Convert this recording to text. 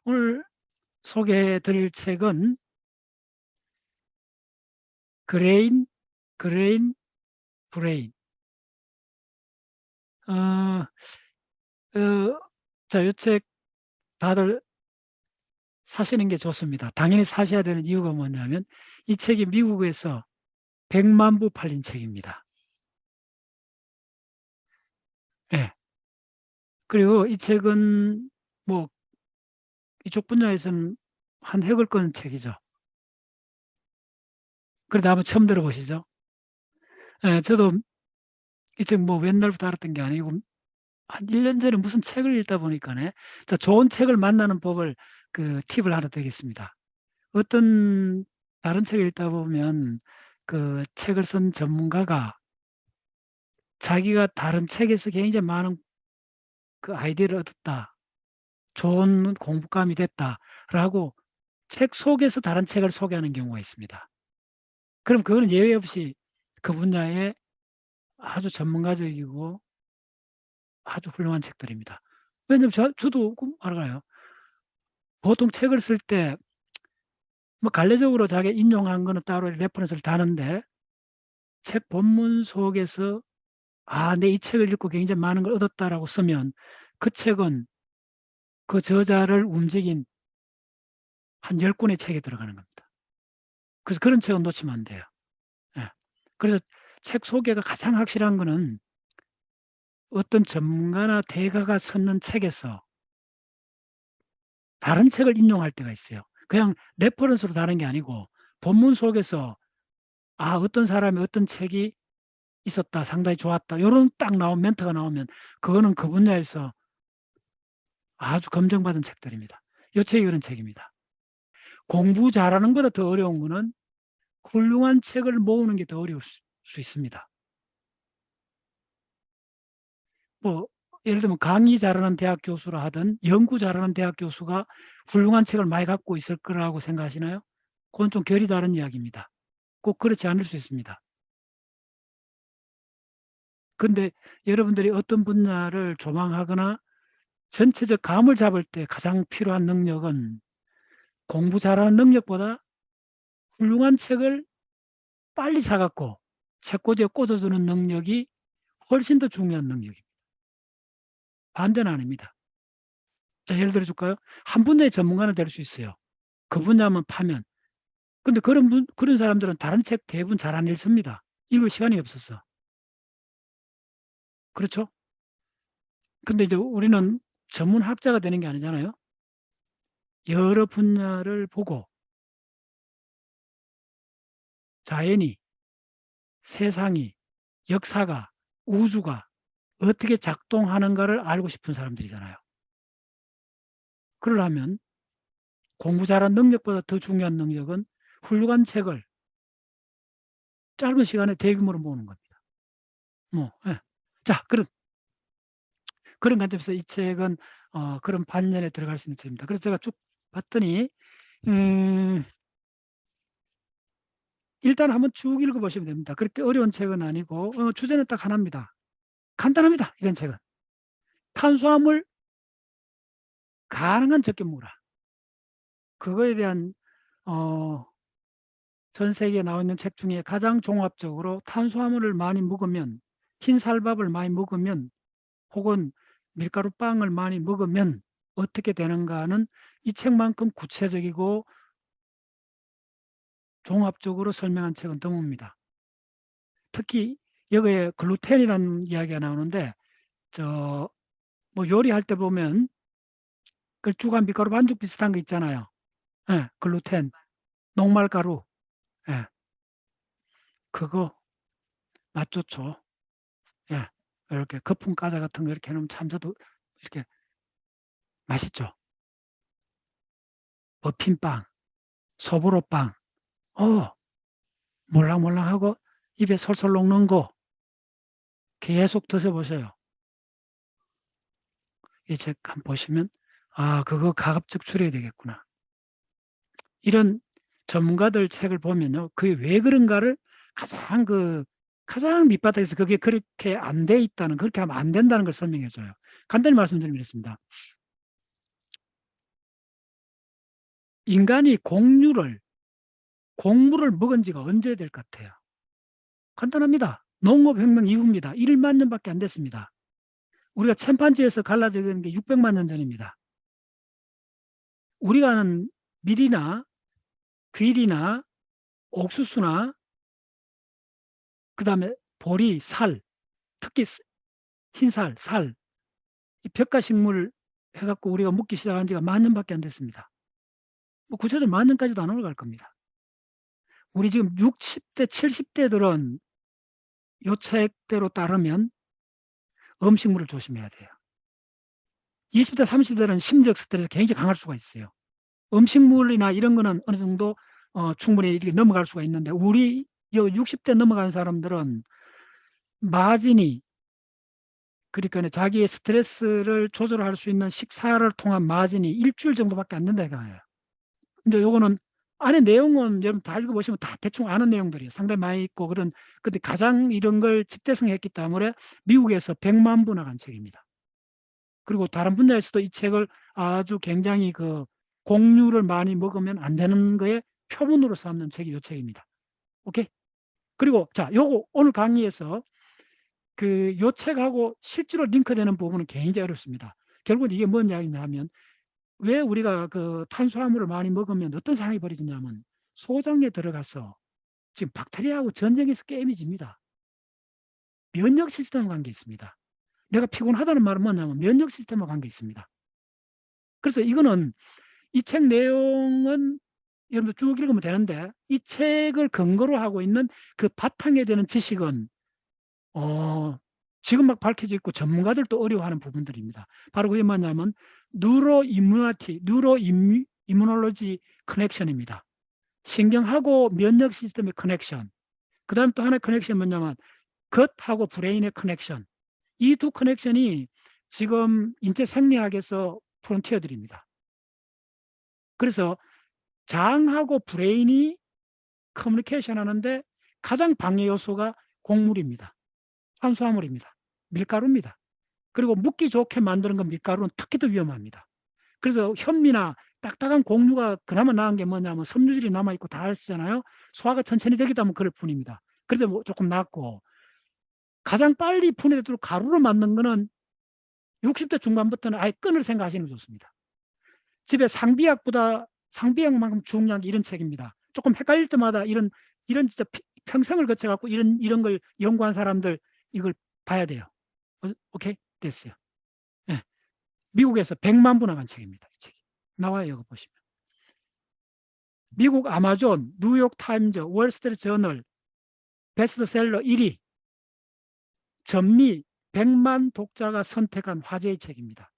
오늘 소개해 드릴 책은 그레인, 브레인. 어, 자, 이 책 다들 사시는 게 좋습니다. 당연히 사셔야 되는 이유가 뭐냐면 이 책이 미국에서 100만 부 팔린 책입니다. 예. 그리고 이 책은 뭐 이쪽 분야에서는 한 획을 끄는 책이죠. 그러다 한번 처음 들어보시죠? 예, 저도 이 책 뭐 옛날부터 알았던 게 아니고 한 1년 전에 무슨 책을 읽다 보니까네. 자, 좋은 책을 만나는 법을 팁을 하나 드리겠습니다. 어떤 다른 책을 읽다 보면 그 책을 쓴 전문가가 자기가 다른 책에서 굉장히 많은 그 아이디어를 얻었다. 좋은 공부감이 됐다라고 책 속에서 다른 책을 소개하는 경우가 있습니다. 그럼 그거는 예외 없이 그 분야에 아주 전문가적이고 아주 훌륭한 책들입니다. 왜냐면 저도 알아요. 보통 책을 쓸 때 뭐 관례적으로 자기 인용한 거는 따로 레퍼런스를 다는데 책 본문 속에서 내 이 책을 읽고 굉장히 많은 걸 얻었다라고 쓰면 그 책은 그 저자를 움직인 한 10권의 책에 들어가는 겁니다. 그래서 그런 책은 놓치면 안 돼요. 예. 그래서 책 소개가 가장 확실한 거는 어떤 전문가나 대가가 썼는 책에서 다른 책을 인용할 때가 있어요. 그냥 레퍼런스로 다른 게 아니고 본문 속에서 어떤 사람이 어떤 책이 있었다, 상당히 좋았다, 요런 딱 나온 멘트가 나오면 그거는 그 분야에서 아주 검증받은 책들입니다. 요 책이 그런 책입니다. 공부 잘하는 것보다 더 어려운 거는 훌륭한 책을 모으는 게 더 어려울 수 있습니다. 뭐 예를 들면 강의 잘하는 대학 교수라 하든 연구 잘하는 대학 교수가 훌륭한 책을 많이 갖고 있을 거라고 생각하시나요? 그건 좀 결이 다른 이야기입니다. 꼭 그렇지 않을 수 있습니다. 근데 여러분들이 어떤 분야를 조망하거나 전체적 감을 잡을 때 가장 필요한 능력은 공부 잘하는 능력보다 훌륭한 책을 빨리 사갖고 책꽂이에 꽂아두는 능력이 훨씬 더 중요한 능력입니다. 반대는 아닙니다. 자, 예를 들어 줄까요? 한 분야의 전문가는 될 수 있어요. 그 분야만 파면. 근데 그런 사람들은 다른 책 대부분 잘 안 읽습니다. 읽을 시간이 없어서. 그렇죠? 근데 이제 우리는 전문학자가 되는 게 아니잖아요. 여러 분야를 보고 자연이, 세상이, 역사가, 우주가 어떻게 작동하는가를 알고 싶은 사람들이잖아요. 그러려면 공부 잘하는 능력보다 더 중요한 능력은 훌륭한 책을 짧은 시간에 대규모로 모으는 겁니다. 예. 자, 그런 관점에서 이 책은 그런 반년에 들어갈 수 있는 책입니다. 그래서 제가 쭉 봤더니 일단 한번 쭉 읽어보시면 됩니다. 그렇게 어려운 책은 아니고 주제는 딱 하나입니다. 간단합니다. 이런 책은. 탄수화물 가능한 적게 먹으라. 그거에 대한 전 세계에 나와 있는 책 중에 가장 종합적으로 탄수화물을 많이 먹으면, 흰쌀밥을 많이 먹으면, 혹은 밀가루 빵을 많이 먹으면 어떻게 되는가 하는 이 책만큼 구체적이고 종합적으로 설명한 책은 드뭅니다. 특히 여기에 글루텐이라는 이야기가 나오는데 뭐 요리할 때 보면 그 주간 밀가루 반죽 비슷한 거 있잖아요. 예, 글루텐, 녹말가루. 예, 그거 맛 좋죠. 예, 이렇게 거품 과자 같은 거 이렇게 해놓으면 참 저도 이렇게 맛있죠. 머핀빵, 소보로빵, 몰랑몰랑하고 입에 솔솔 녹는 거 계속 드셔보세요. 이 책 한번 보시면 그거 가급적 줄여야 되겠구나. 이런 전문가들 책을 보면요, 그게 왜 그런가를 가장 밑바닥에서 그게 그렇게 안 돼 있다는, 그렇게 하면 안 된다는 걸 설명해 줘요. 간단히 말씀드리면 이렇습니다. 인간이 곡물을 먹은 지가 언제 될 것 같아요? 간단합니다. 농업혁명 이후입니다. 1만 년밖에 안 됐습니다. 우리가 침판지에서 갈라져 있는 게 600만 년 전입니다. 우리가 아는 밀이나 귀리나 옥수수나 그 다음에 보리, 살, 특히 흰살, 살, 이 벽가식물 해갖고 우리가 먹기 시작한 지가 1만 년밖에 안 됐습니다. 뭐 구체적으로 1만 년까지도 안 올라갈 겁니다. 우리 지금 60대, 70대들은 요 책대로 따르면 음식물을 조심해야 돼요. 20대, 30대는 심리적 스트레스 굉장히 강할 수가 있어요. 음식물이나 이런 거는 어느 정도 충분히 이렇게 넘어갈 수가 있는데 우리 60대 넘어가는 사람들은 마진이 그러니까 자기의 스트레스를 조절할 수 있는 식사를 통한 마진이 일주일 정도밖에 안 된다 이거예요. 근데 요거는 안에 내용은 여러분 다 읽어보시면 다 대충 아는 내용들이에요. 상당히 많이 있고 근데 가장 이런 걸 집대성했기 때문에 미국에서 100만 부 나간 책입니다. 그리고 다른 분야에서도 이 책을 아주 굉장히 곡류를 많이 먹으면 안 되는 거에 표본으로 삼는 책이 이 책입니다. 오케이? 그리고 자, 요거 오늘 강의에서 요 책하고 실제로 링크되는 부분은 굉장히 어렵습니다. 결국은 이게 뭔 이야기냐 하면 왜 우리가 탄수화물을 많이 먹으면 어떤 상황이 벌어지냐면 소장에 들어가서 지금 박테리아하고 전쟁에서 게임이 집니다. 면역 시스템과 관계 있습니다. 내가 피곤하다는 말은 뭐냐면 면역 시스템과 관계 있습니다. 그래서 이거는 이 책 내용은 여러분들 쭉 읽으면 되는데 이 책을 근거로 하고 있는 그 바탕에 되는 지식은 지금 막 밝혀져 있고 전문가들도 어려워하는 부분들입니다. 바로 그게 뭐냐면 뉴로이뮤nolo지 커넥션입니다. 신경하고 면역 시스템의 커넥션. 그 다음 또 하나의 커넥션이 뭐냐면 겉하고 브레인의 커넥션. 이 두 커넥션이 지금 인체 생리학에서 프론티어들입니다. 그래서 장하고 브레인이 커뮤니케이션 하는데 가장 방해 요소가 곡물입니다. 탄수화물입니다. 밀가루입니다. 그리고 묵기 좋게 만드는 건 밀가루는 특히 더 위험합니다. 그래서 현미나 딱딱한 곡류가 그나마 나은 게 뭐냐면 섬유질이 남아있고 다 하시잖아요. 소화가 천천히 되기도 하면 그럴 뿐입니다. 그래도 뭐 조금 낫고 가장 빨리 분해되도록 가루로 만든 거는 60대 중반부터는 아예 끊을 생각하시는 게 좋습니다. 집에 상비약만큼 중요한 게 이런 책입니다. 조금 헷갈릴 때마다 이런 진짜 평생을 거쳐갖고 이런 걸 연구한 사람들 이걸 봐야 돼요. 오케이? 됐어요. 네. 미국에서 100만 부 나간 책입니다. 이 책이. 나와요. 이거 보시면. 미국 아마존, 뉴욕 타임즈, 월스트리트 저널, 베스트셀러 1위. 전미 100만 독자가 선택한 화제의 책입니다.